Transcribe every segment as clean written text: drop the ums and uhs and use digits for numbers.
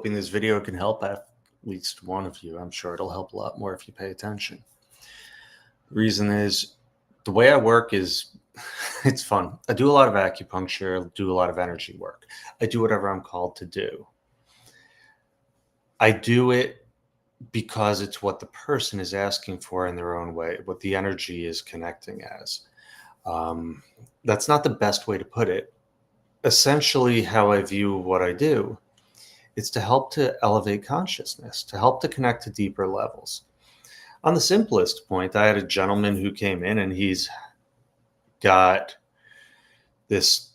hoping this video can help at least one of you. I'm sure it'll help a lot more if you pay attention. The reason is the way I work is it's fun. I do a lot of acupuncture, do a lot of energy work. I do whatever I'm called to do. I do it because it's what the person is asking for in their own way, what the energy is connecting as. That's not the best way to put it. Essentially, how I view what I do, it's to help to elevate consciousness, to help to connect to deeper levels. On the simplest point, I had a gentleman who came in and he's got this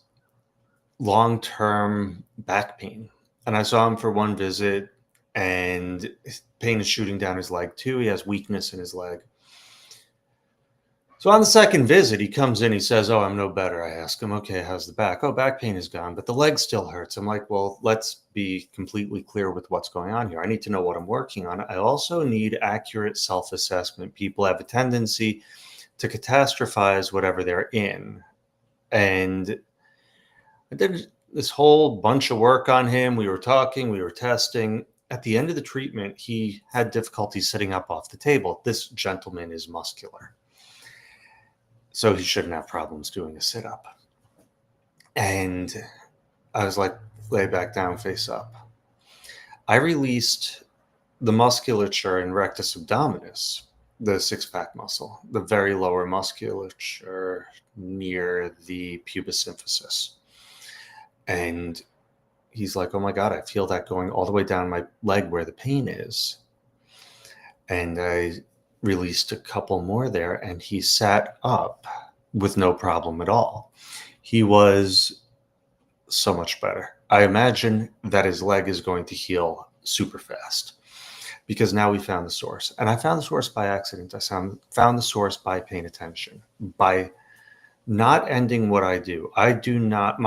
long-term back pain. And I saw him for one visit and pain is shooting down his leg too. He has weakness in his leg. So on the second visit, he comes in, he says, "Oh, I'm no better." I ask him, "Okay, how's the back?" "Oh, back pain is gone, but the leg still hurts." I'm like, "Well, let's be completely clear with what's going on here. I need to know what I'm working on. I also need accurate self-assessment." People have a tendency to catastrophize whatever they're in. And I did this whole bunch of work on him. We were talking, we were testing. At the end of the treatment, he had difficulty sitting up off the table. This gentleman is muscular, so he shouldn't have problems doing a sit-up. And I was like, lay back down, face up. I released the musculature in rectus abdominis, the six-pack muscle, the very lower musculature near the pubis symphysis. And he's like, "Oh my God, I feel that going all the way down my leg where the pain is." And I released a couple more there, and he sat up with no problem at all. He was so much better. I imagine that his leg is going to heal super fast because now we found the source. And I found the source by accident. I found the source by paying attention, by not ending what I do. I do not,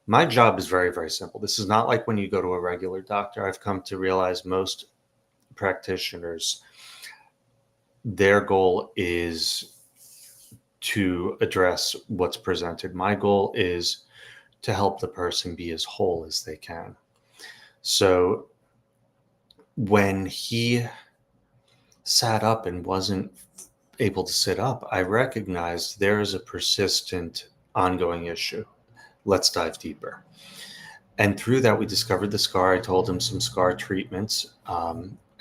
my job is very, very simple. This is not like when you go to a regular doctor. I've come to realize most practitioners, their goal is to address what's presented. My goal is to help the person be as whole as they can. So when he sat up and wasn't able to sit up, I recognized there is a persistent ongoing issue. Let's dive deeper. And through that, we discovered the scar. I told him some scar treatments.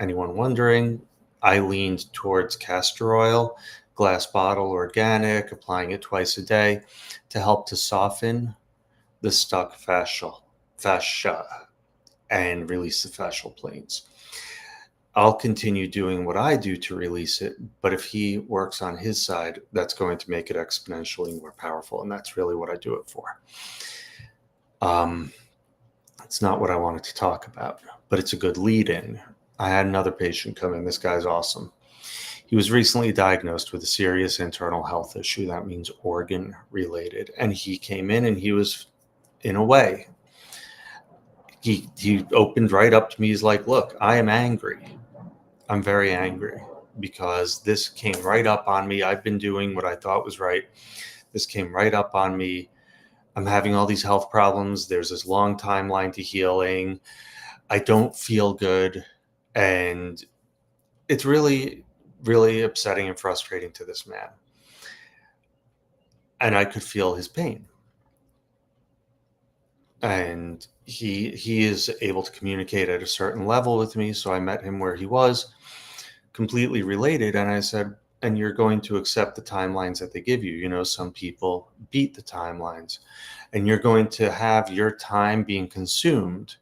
Anyone wondering, I leaned towards castor oil, glass bottle, organic, applying it twice a day to help to soften the stuck fascia and release the fascial planes. I'll continue doing what I do to release it, but if he works on his side, that's going to make it exponentially more powerful, and that's really what I do it for. It's not what I wanted to talk about, but it's a good lead-in. I had another patient come in. This guy's awesome. He was recently diagnosed with a serious internal health issue. That means organ-related. And he came in and he was, in a way, he opened right up to me. He's like, "Look, I am angry. I'm very angry because this came right up on me. I've been doing what I thought was right. This came right up on me. I'm having all these health problems. There's this long timeline to healing. I don't feel good. And it's really, really upsetting and frustrating to this man." And I could feel his pain. And he is able to communicate at a certain level with me. So I met him where he was, completely related. And I said, "And you're going to accept the timelines that they give you. You know, some people beat the timelines. And you're going to have your time being consumed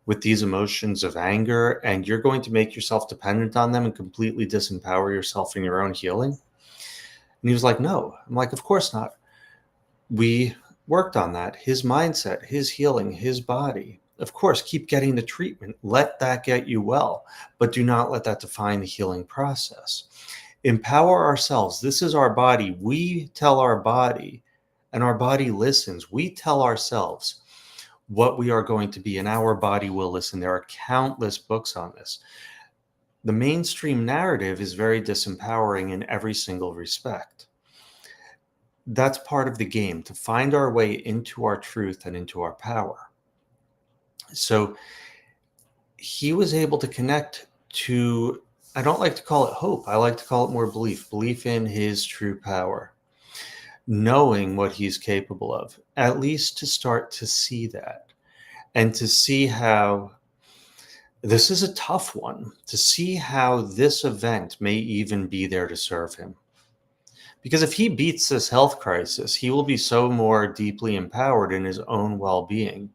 with these emotions of anger, and you're going to make yourself dependent on them and completely disempower yourself in your own healing." And he was like, "No." I'm like, "Of course not." We worked on that. His mindset, his healing, his body. Of course, keep getting the treatment. Let that get you well, but do not let that define the healing process. Empower ourselves. This is our body. We tell our body, and our body listens. We tell ourselves what we are going to be, and our body will listen. There are countless books on this. The mainstream narrative is very disempowering in every single respect. That's part of the game, to find our way into our truth and into our power. So he was able to connect to, I don't like to call it hope. I like to call it more belief in his true power, knowing what he's capable of, at least to start to see that and to see how this is a tough one, to see how this event may even be there to serve him. Because if he beats this health crisis, he will be so more deeply empowered in his own well being.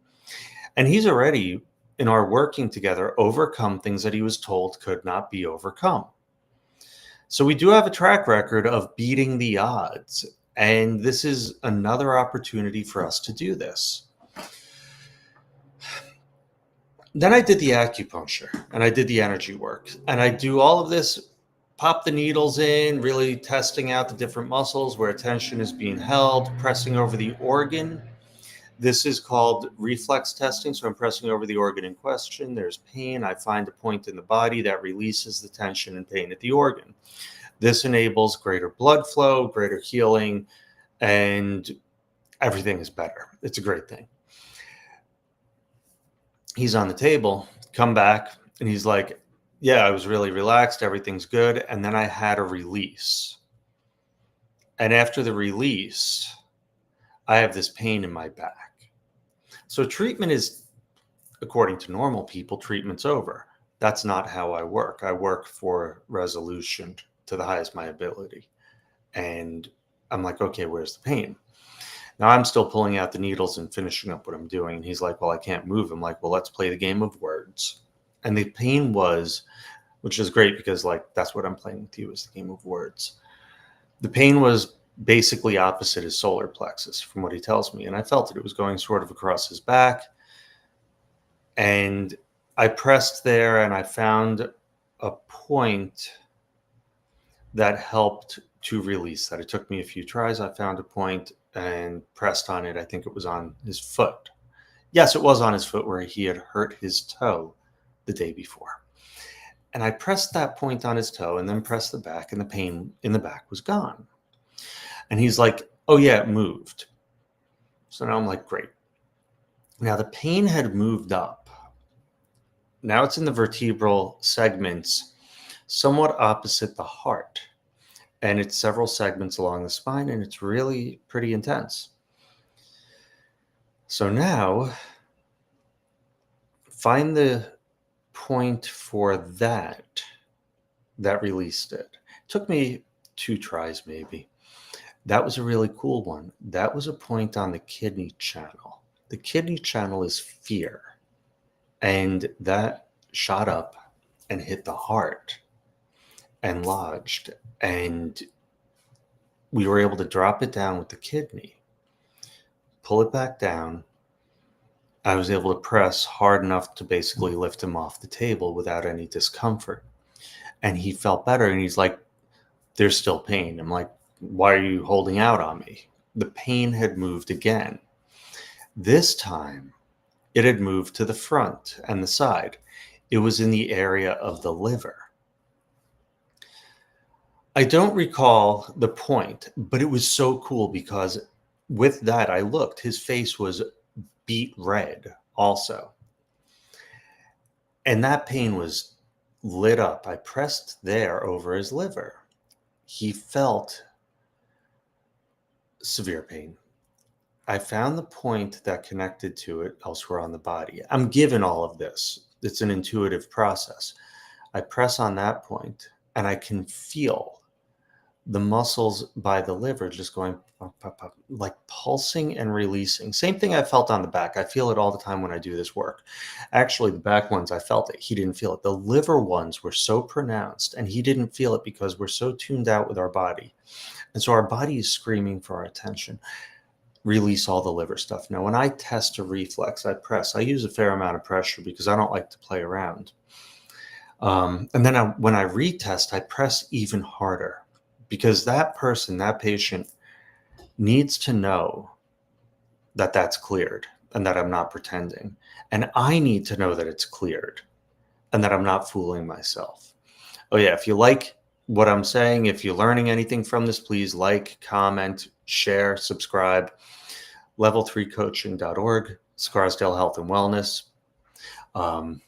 And he's already, in our working together, overcome things that he was told could not be overcome. So we do have a track record of beating the odds. And this is another opportunity for us to do this. Then I did the acupuncture and I did the energy work. And I do all of this, pop the needles in, really testing out the different muscles where attention is being held, pressing over the organ. This is called reflex testing. So I'm pressing over the organ in question. There's pain. I find a point in the body that releases the tension and pain at the organ. This enables greater blood flow, greater healing, and everything is better. It's a great thing. He's on the table, come back, and he's like, yeah, I was really relaxed. Everything's good. And then I had a release. And after the release, I have this pain in my back. So treatment is, according to normal people, treatment's over. That's not how I work. I work for resolution to the highest of my ability. And I'm like, okay, where's the pain? Now I'm still pulling out the needles and finishing up what I'm doing. And he's like, well, I can't move. I'm like, well, let's play the game of words. And the pain was, which is great because like, that's what I'm playing with you, is the game of words. The pain was basically opposite his solar plexus from what he tells me. And I felt it. It was going sort of across his back. And I pressed there and I found a point that helped to release that. It took me a few tries. I found a point and pressed on it. I think it was on his foot. Yes, it was on his foot where he had hurt his toe the day before. And I pressed that point on his toe and then pressed the back, and the pain in the back was gone. And he's like, oh yeah, it moved. So now I'm like, great. Now the pain had moved up. Now it's in the vertebral segments, somewhat opposite the heart. And it's several segments along the spine, and it's really pretty intense. So now, find the point for that released it. It took me 2 tries maybe. That was a really cool one. That was a point on the kidney channel. The kidney channel is fear. And that shot up and hit the heart and lodged. And we were able to drop it down with the kidney, pull it back down. I was able to press hard enough to basically lift him off the table without any discomfort. And he felt better. And he's like, there's still pain. I'm like, why are you holding out on me? The pain had moved again. This time, it had moved to the front and the side. It was in the area of the liver. I don't recall the point, but it was so cool because with that, I looked, his face was beet red also. And that pain was lit up. I pressed there over his liver. He felt severe pain. I found the point that connected to it elsewhere on the body. I'm given all of this. It's an intuitive process. I press on that point and I can feel the muscles by the liver just going pop, pop, pop, like pulsing and releasing. Same thing I felt on the back. I feel it all the time when I do this work. Actually, the back ones, I felt it. He didn't feel it. The liver ones were so pronounced and he didn't feel it because we're so tuned out with our body. And so our body is screaming for our attention. Release all the liver stuff. Now, when I test a reflex, I press. I use a fair amount of pressure because I don't like to play around. And then when I retest, I press even harder because that person, that patient needs to know that that's cleared and that I'm not pretending. And I need to know that it's cleared and that I'm not fooling myself. Oh yeah, if you like what I'm saying, if you're learning anything from this, please like, comment, share, subscribe. Level3coaching.org, Scarsdale Health and Wellness.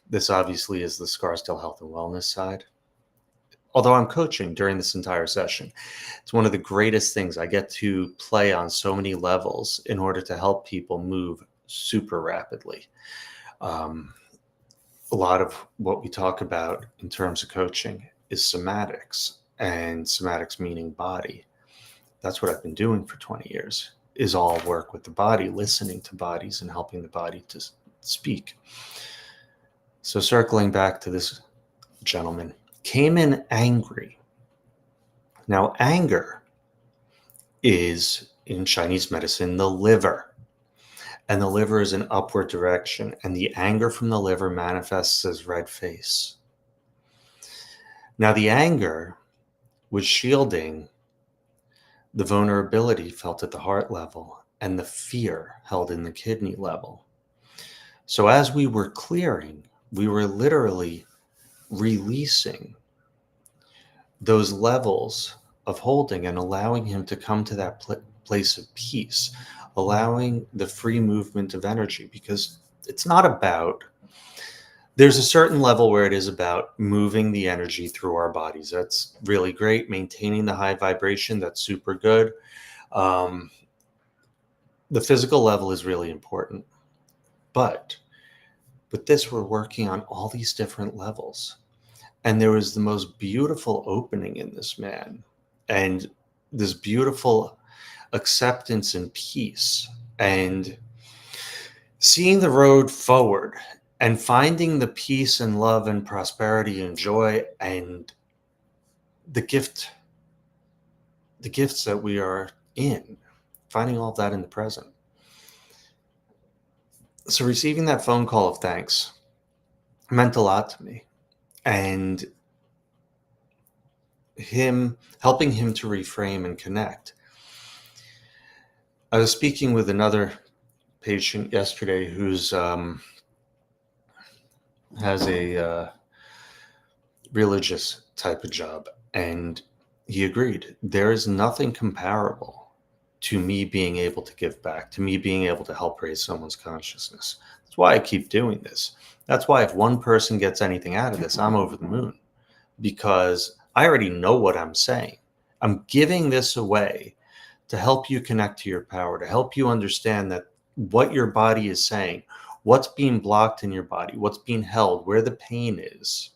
This obviously is the Scarsdale Health and Wellness side. Although I'm coaching during this entire session, it's one of the greatest things. I get to play on so many levels in order to help people move super rapidly. A lot of what we talk about in terms of coaching is somatics, and somatics meaning body. That's what I've been doing for 20 years, is all work with the body, listening to bodies and helping the body to speak. So circling back to this gentleman, came in angry. Now, anger is, in Chinese medicine, the liver. And the liver is an upward direction, and the anger from the liver manifests as red face. Now, the anger was shielding the vulnerability felt at the heart level and the fear held in the kidney level. So as we were clearing, we were literally releasing those levels of holding and allowing him to come to that place of peace, allowing the free movement of energy, because it's not about, there's a certain level where it is about moving the energy through our bodies. That's really great. Maintaining the high vibration, that's super good. The physical level is really important. But with this, we're working on all these different levels. And there was the most beautiful opening in this man, and this beautiful acceptance and peace, and seeing the road forward and finding the peace and love and prosperity and joy and the gifts that we are in, finding all of that in the present. So receiving that phone call of thanks meant a lot to me, and helping him to reframe and connect. I was speaking with another patient yesterday who's has a religious type of job, and he agreed there is nothing comparable to me being able to give back, to me being able to help raise someone's consciousness. That's why I keep doing this. That's why if one person gets anything out of this, I'm over the moon, because I already know what I'm saying. I'm giving this away to help you connect to your power, to help you understand that what your body is saying, what's being blocked in your body, what's being held, where the pain is,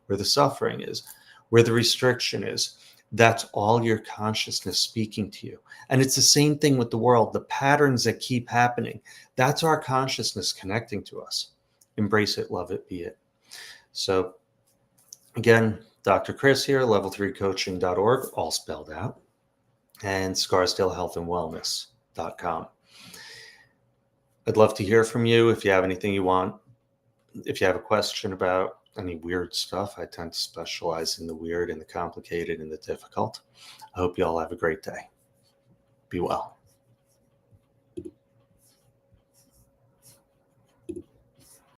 where the suffering is, where the restriction is. That's all your consciousness speaking to you. And it's the same thing with the world. The patterns that keep happening, that's our consciousness connecting to us. Embrace it, love it, be it. So again, Dr. Chris here, level3coaching.org, all spelled out, and scarsdalehealthandwellness.com. I'd love to hear from you if you have anything you want. If you have a question about any weird stuff, I tend to specialize in the weird and the complicated and the difficult. I hope you all have a great day. Be well.